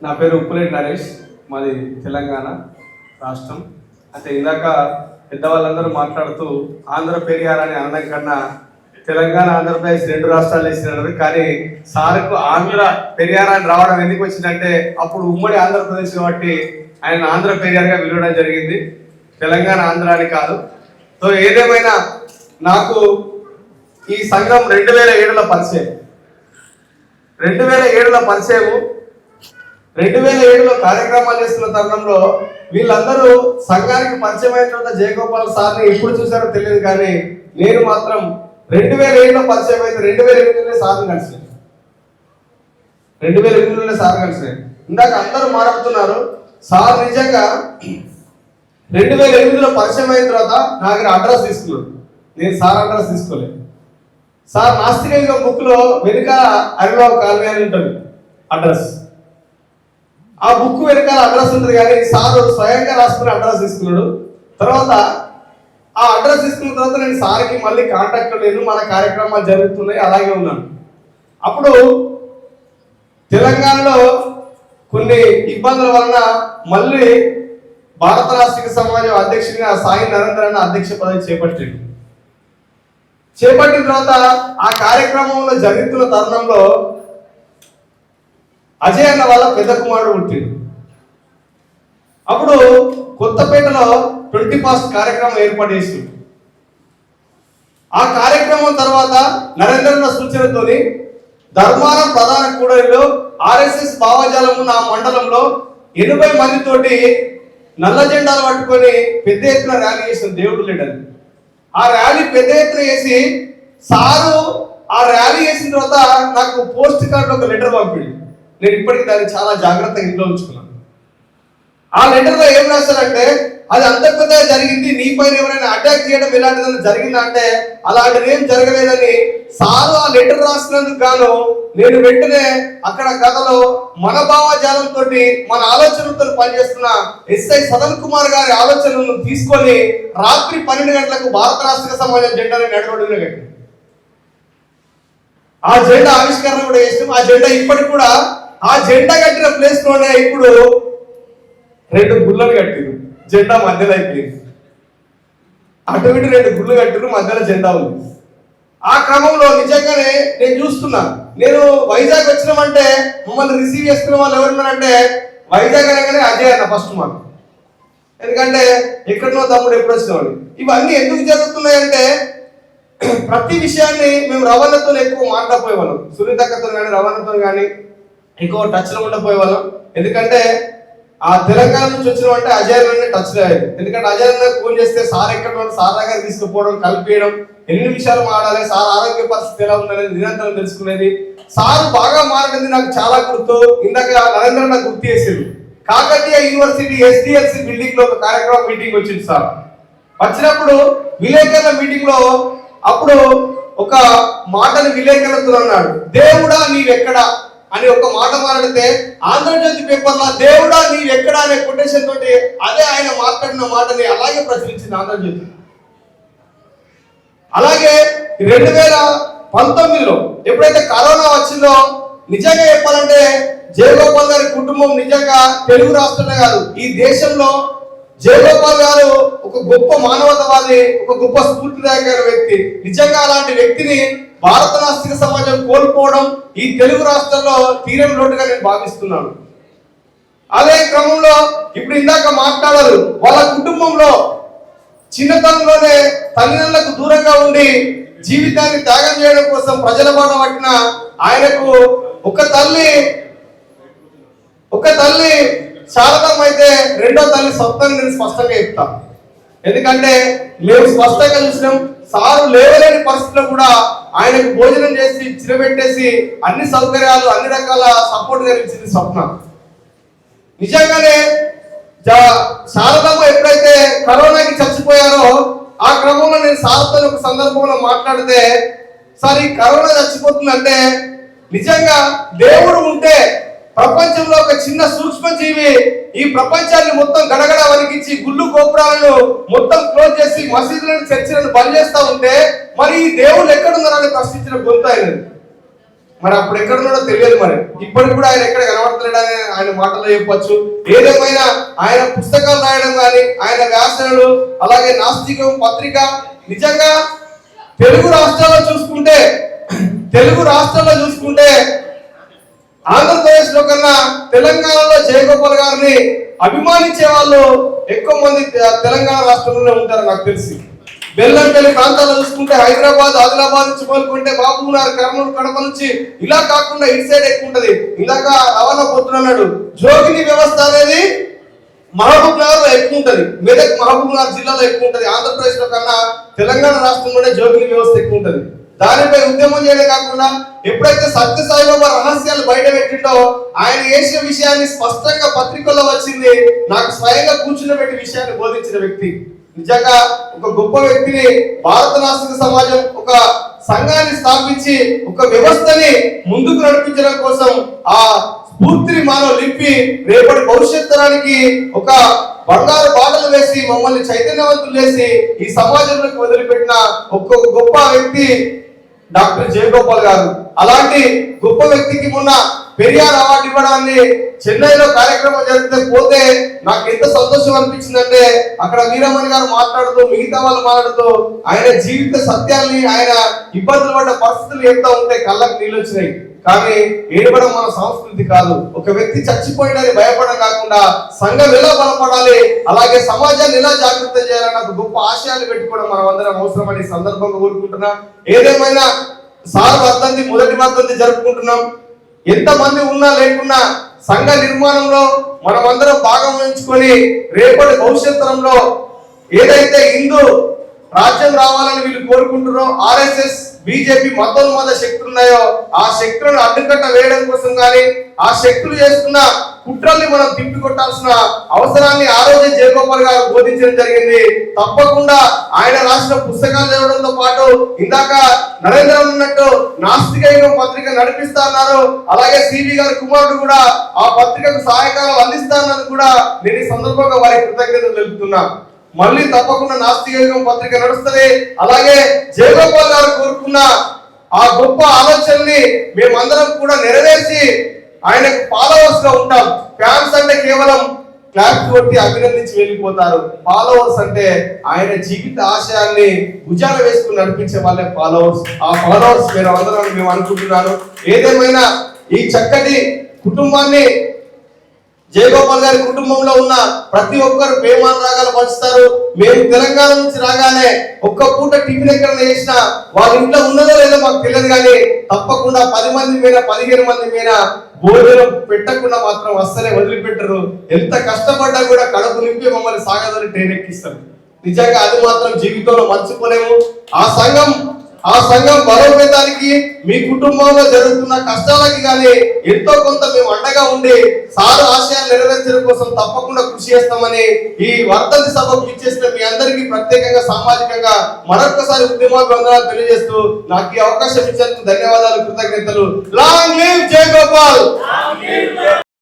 నా పేరు ఉప్పులేటి నరేష్, మాది తెలంగాణ రాష్ట్రం. అంటే ఇందాక పెద్దవాళ్ళందరూ మాట్లాడుతూ ఆంధ్ర పెరియార్ అని అనడం కన్నా తెలంగాణ ఆంధ్రప్రదేశ్ రెండు రాష్ట్రాలు వేసినారు. కానీ సార్కు ఆంధ్ర పెరియార్ అని రావడం ఎందుకు వచ్చిందంటే అప్పుడు ఉమ్మడి ఆంధ్రప్రదేశ్ కాబట్టి ఆయన ఆంధ్ర పెరియార్గా పిలవడం జరిగింది, తెలంగాణ ఆంధ్ర అని కాదు. సో ఏదేమైనా నాకు ఈ సంఘం 2007లో పరిచయం. 2007లో పరిచయము. 2007లో కార్యక్రమాలు చేస్తున్న తరుణంలో వీళ్ళందరూ సంఘానికి పరిచయం అయిన తర్వాత జయగోపాల్ సార్ని ఎప్పుడు చూసారో తెలియదు, కానీ నేను మాత్రం 2007లో పరిచయం అయితే 2008లోనే సార్ని కలిసాను. 2008లోనే సార్ కలిసాను. ఇందాక అందరూ మాట్లాడుతున్నారు. సార్ నిజంగా 2008లో పరిచయం అయిన తర్వాత నా దగ్గర అడ్రస్ తీసుకున్నాడు. నేను సార్ అడ్రస్ తీసుకోలేదు. సార్ నాస్తిక యుగం బుక్ లో వెనుక హరిబాబు కాలనీ అని ఉంటుంది అడ్రస్. ఆ బుక్ వెనకాల అడ్రస్ ఉంటుంది, కానీ సార్ స్వయంగా రాసుకుని అడ్రస్ తీసుకున్నాడు. తర్వాత ఆ అడ్రస్ తీసుకున్న తర్వాత నేను సార్కి మళ్ళీ కాంటాక్ట్ లేదు, మన కార్యక్రమాలు జరుగుతున్నాయి, అలాగే ఉన్నాను. అప్పుడు తెలంగాణలో కొన్ని ఇబ్బందుల వలన మళ్ళీ భారత రాష్ట్రీయ సమాజం అధ్యక్షుడిగా సాయి నరేంద్ర అన్న అధ్యక్ష పదవి చేపట్టిన తర్వాత ఆ కార్యక్రమంలో జరుగుతున్న తరుణంలో అజయ్ అన్న వాళ్ళ పెద్ద కుమారుడు పుట్టిండు. అప్పుడు కొత్తపేటలో 21st కార్యక్రమం ఏర్పాటు చేసింది. ఆ కార్యక్రమం తర్వాత నరేంద్రన్న సూచనతోని ధర్మారం ప్రధాన కూడలిలో ఆర్ఎస్ఎస్ భావజాలం ఉన్న ఆ మండలంలో 80 మందితోటి నల్ల జెండాలు పట్టుకొని పెద్ద ఎత్తున ర్యాలీ చేసిన దేవుడు లీడర్. ఆ ర్యాలీ పెద్ద ఎత్తున చేసి సారు ఆ ర్యాలీ చేసిన తర్వాత నాకు పోస్ట్ కార్డులో ఒక లెటర్ పంపింది. నేను ఇప్పటికీ దాన్ని చాలా జాగ్రత్తగా ఇంట్లో ఉంచుకున్నాను. ఆ లెటర్లో ఏం రాశారంటే, అది అంత పెద్దగా జరిగింది, నీ పైన ఎవరైనా అటాక్ చేయడం ఇలాంటిదని జరిగిందంటే అలాంటిది ఏం జరగలేదని సారు ఆ లెటర్ రాసినందుకు గాను నేను వెంటనే అక్కడ కథలో మన భావజాలంతో మన ఆలోచనలతో పనిచేస్తున్న ఎస్ఐ సదన్ కుమార్ గారి ఆలోచనలను తీసుకొని రాత్రి 12 గంటలకు భారత రాష్ట్రీయ సమాజం జెండాని నడవడిన కట్టి ఆ జెండా ఆవిష్కరణ కూడా చేసినాం. ఆ జెండా ఇప్పటికి కూడా ఆ జెండా కట్టిన ప్లేస్ లోనే ఇప్పుడు 2 గుళ్ళలు కట్టిరు. జెండా మధ్యలో అయిపోయింది. అటు ఇటు 2 గుళ్ళు కట్టిరు, మధ్యలో జెండా ఉంది. ఆ క్రమంలో నిజంగానే నేను చూస్తున్నా. నేను వైజాగ్ వచ్చినామంటే మమ్మల్ని రిసీవ్ చేసుకున్న వాళ్ళు ఎవరున్నారంటే వైజాగ్ అనగానే అజయ్ అన్న ఫస్ట్ మాకు. ఎందుకంటే ఎక్కడనో తమ్ముడు ఎప్పుడు వచ్చినవాడు. ఇవన్నీ ఎందుకు జరుగుతున్నాయంటే ప్రతి విషయాన్ని మేము రవాణాతో ఎక్కువ మాట్లాడిపోయేవాళ్ళం. సునీతక్కతో కానీ రవాణాతో కానీ ఎక్కువ టచ్లో ఉండపోయేవాళ్ళం. ఎందుకంటే ఆ తెలంగాణ నుంచి వచ్చినామంటే అజయ్ టచ్ లేదు. ఎందుకంటే అజయ్ ఫోన్ చేస్తే సార్ ఎక్కడ సార్ దగ్గర తీసుకుపోవడం, కలిపేయడం, ఎన్ని విషయాలు మాట్లాడాలి, సార్ ఆరోగ్య పరిస్థితి ఎలా ఉందనేది నిరంతరం తెలుసుకునేది. సార్ బాగా మారింది నాకు చాలా గుర్తు. ఇందాక నరేంద్ర నాకు గుర్తు చేసేది. కాకతీయ యూనివర్సిటీ SDLC బిల్డింగ్ లో ఒక కార్యక్రమం మీటింగ్ వచ్చింది. సార్ వచ్చినప్పుడు విలేకరుల మీటింగ్ లో అప్పుడు ఒక మాటని విలేకరులతో అన్నాడు, దేవుడా నీవెక్కడా అని ఒక మాట మాట్లాడితే ఆంధ్రజ్యోతి పేపర్లో దేవుడా నీవెక్కడా అనే కొటేషన్ తోటి అదే ఆయన మాట్లాడిన మాటని అలాగే ప్రచురించింది ఆంధ్రజ్యోతి. అలాగే 2019లో ఎప్పుడైతే కరోనా వచ్చిందో నిజంగా చెప్పాలంటే జయగోపాల్ గారి కుటుంబం నిజంగా తెలుగు రాష్ట్రంలో కాదు ఈ దేశంలో జయగోపాల్ గారు ఒక గొప్ప మానవతావాది, ఒక గొప్ప స్ఫూర్తిదాయకమైన వ్యక్తి. నిజంగా అలాంటి వ్యక్తిని భారత రాష్ట్రీయ సమాజం కోల్పోవడం ఈ తెలుగు రాష్ట్రంలో తీరని లోటుగా నేను భావిస్తున్నాను. అదే క్రమంలో ఇప్పుడు ఇందాక మాట్లాడారు, వాళ్ళ కుటుంబంలో చిన్నతనంలోనే తల్లిదండ్రులకు దూరంగా ఉండి జీవితాన్ని త్యాగం చేయడం కోసం ప్రజల బాట పట్టిన ఆయనకు ఒక తల్లి శారదమ్మ అయితే రెండో తల్లి స్వప్నం నేను స్పష్టంగా చెప్తా. ఎందుకంటే మేము స్పష్టంగా చూసినాం. సారు లేవలేని పరిస్థితుల్లో కూడా ఆయనకు భోజనం చేసి చిరబెట్టేసి అన్ని సౌకర్యాలు అన్ని రకాల సపోర్ట్ కలిగించింది స్వప్న. నిజంగానే శారదమ్మ ఎప్పుడైతే కరోనాకి చచ్చిపోయారో ఆ క్రమంలో నేను సార్తో ఒక సందర్భంలో మాట్లాడితే, సార్ ఈ కరోనా చచ్చిపోతుందంటే నిజంగా దేవుడు ఉంటే ప్రపంచంలో ఒక చిన్న సూక్ష్మజీవి ఈ ప్రపంచాన్ని మొత్తం గడగడ వణికించి గుళ్ళు గోపురాలను మొత్తం క్లోజ్ చేసి మసీదులను చర్చిలను బంద్ చేస్తా ఉంటే మరి ఈ దేవుళ్ళు ఎక్కడున్నారని ప్రశ్నించిన గొంతు అయినది. మరి అప్పుడు ఎక్కడున్నాడో తెలియదు. మరి ఇప్పటికి కూడా ఆయన ఎక్కడ కనబడతలేడని ఆయన మాటలో చెప్పొచ్చు. ఏదేమైనా ఆయన పుస్తకాలు రాయడం కానీ, ఆయన వ్యాసనలు, అలాగే నాస్తికం పత్రిక, నిజంగా తెలుగు రాష్ట్రాల్లో చూసుకుంటే ఆంధ్రప్రదేశ్ లో కన్నా తెలంగాణలో జయగోపాల్ గారిని అభిమానించే వాళ్ళు ఎక్కువ మంది తెలంగాణ రాష్ట్రంలోనే ఉంటారు నాకు తెలిసి. బెల్లంపల్లి ప్రాంతాల్లో చూసుకుంటే హైదరాబాద్, ఆదిలాబాద్ నుంచి మొదలుకుంటే మహబూబ్నగర్, కర్నూలు, కడప నుంచి ఇలా కాకుండా ఇటు సైడ్ ఎక్కువ ఉంటది. ఇందాక రవాణా పోతున్నాడు, జోగిని వ్యవస్థ అనేది మహబూబ్ నగర్ లో ఎక్కువ ఉంటది, మెదక్ మహబూబ్ నగర్ జిల్లాలో ఎక్కువ ఉంటది. ఆంధ్రప్రదేశ్ లో కన్నా తెలంగాణ రాష్ట్రంలోనే జోగిని వ్యవస్థ ఎక్కువ ఉంటది. దానిపై ఉద్యమం చేయడం కాకుండా ఎప్పుడైతే సత్య సాయిబాబా రహస్యాలు బయట పెట్టిండో ఆయన చేసిన విషయాన్ని స్పష్టంగా పత్రికల్లో వచ్చింది. నాకు స్వయంగా కూర్చుని విషయాన్ని బోధించిన వ్యక్తి, నిజంగా ఒక గొప్ప వ్యక్తిని. భారత నాస్తిక సమాజం ఒక సంఘాన్ని స్థాపించి ఒక వ్యవస్థని ముందుకు నడిపించడం కోసం ఆ స్ఫూర్తిని మనం లింపి రేపటి భవిష్యత్ తరానికి ఒక బంగారు బాటలు వేసి మమ్మల్ని చైతన్యవంతులు చేసి ఈ సమాజంలోకి వదిలిపెట్టిన ఒక గొప్ప వ్యక్తి డాక్టర్ జయగోపాల్ గారు. అలాంటి గొప్ప వ్యక్తికి మొన్న పెరియార్ అవార్డు ఇవ్వడాన్ని చెన్నైలో కార్యక్రమం జరిగితే పోతే నాకు ఎంత సంతోషం అనిపించిందంటే, అక్కడ వీరమణి గారు మాట్లాడుతూ, మిగతా వాళ్ళు మాట్లాడుతూ ఆయన జీవిత సత్యాల్ని, ఆయన ఇబ్బందులు పడ్డ పరిస్థితులు చెప్తా ఉంటే కళ్ళకు నీళ్ళు వచ్చినాయి. కానీ ఏడవడం మన సంస్కృతి కాదు. ఒక వ్యక్తి చచ్చిపోయిందని భయపడడం కాకుండా సంఘం ఎలా బలపడాలి, అలాగే సమాజాన్ని ఎలా జాగ్రత్త చేయాలని ఒక గొప్ప ఆశయాలు పెట్టుకోవడం మనం అందరం అవసరమని సందర్భంగా కోరుకుంటున్నా. ఏదేమైనా సార్ వర్ధంతి, మొదటి వర్ధంతి జరుపుకుంటున్నాం. ఎంతమంది ఉన్నా లేకున్నా సంఘ నిర్మాణంలో మనమందరం భాగం వహించుకొని రేపటి భవిష్యత్ తరంలో ఏదైతే హిందూ రాజ్యం రావాలని వీళ్ళు కోరుకుంటున్నారో, ఆర్ఎస్ఎస్, బీజేపీ మతోన్మాద శక్తులు ఉన్నాయో ఆ శక్తులను అడ్డుకట్ట వేయడం కోసం కానీ, ఆ శక్తులు చేస్తున్న కుట్రల్ని మనం తిప్పికొట్టాల్సిన అవసరాన్ని ఆ రోజే జయగోపాల్ గారు బోధించడం జరిగింది. తప్పకుండా ఆయన రాసిన పుస్తకాలు చదవడంతో పాటు ఇందాక నరేంద్ర ఉన్నట్టు నాస్తిక యుగం పత్రిక నడిపిస్తా అన్నారు. అలాగే సిబి గారి కుమారుడు కూడా ఆ పత్రికకు సహాయకాలు అందిస్తా అన్నది కూడా నేను ఈ సందర్భంగా వారికి కృతజ్ఞతలు తెలుపుతున్నా. మళ్ళీ తప్పకుండా నాస్తిక యుగం పత్రిక నడుస్తుంది. అలాగే జయగోపాల్ గారు కోరుకున్న ఆ గొప్ప ఆలోచనని మేమందరం కూడా నెరవేర్చి ఆయనకు ఫాలోవర్స్ గా ఉంటాం. ఫ్యాన్స్ అంటే కేవలం క్లాప్స్ కొట్టి అభినందించి వెళ్ళిపోతారు. ఫాలోవర్స్ అంటే ఆయన జీవిత ఆశయాల్ని భుజాన వేసుకుని నడిపించే వాళ్ళే ఫాలోవర్స్. ఆ ఫాలోవర్స్ మేము అందరం మేము అనుకుంటున్నాను. ఏదేమైనా ఈ చక్కటి కుటుంబాన్ని, జయగోపాల్ గారి కుటుంబంలో ఉన్న ప్రతి ఒక్కరు ప్రేమానురాగాలు పంచుతారు. మేము తెలంగాణ నుంచి రాగానే ఒక్క పూట టిఫిన్ ఎక్కడ చేసినా వాళ్ళ ఇంట్లో ఉన్నదో లేదో మాకు తెలియదు, కానీ తప్పకుండా 10 మంది మీద 15 మంది మీద భోజనం పెట్టకుండా మాత్రం అస్సలే వదిలిపెట్టరు. ఎంత కష్టపడ్డా కూడా కడుపు నింపి మమ్మల్ని సాగదని ట్రైన్ ఎక్కిస్తారు. నిజంగా అది మాత్రం జీవితంలో మర్చిపోలేము. ఆ సంఘం బలోపేతానికి, మీ కుటుంబంలో జరుగుతున్న కష్టాలకి కానీ ఎంతో కొంత మేము అండగా ఉండి సారు ఆశయాలు నెరవేర్చడం కోసం తప్పకుండా కృషి చేస్తామని ఈ వర్ధంతి సభకు ఇచ్చేసిన మీ అందరికీ ప్రత్యేకంగా సామాజికంగా మరొకసారి ఉద్యమాభివందనాలు తెలియజేస్తూ నాకు ఈ అవకాశం ఇచ్చినందుకు ధన్యవాదాలు, కృతజ్ఞతలు. Long live Jayagopal.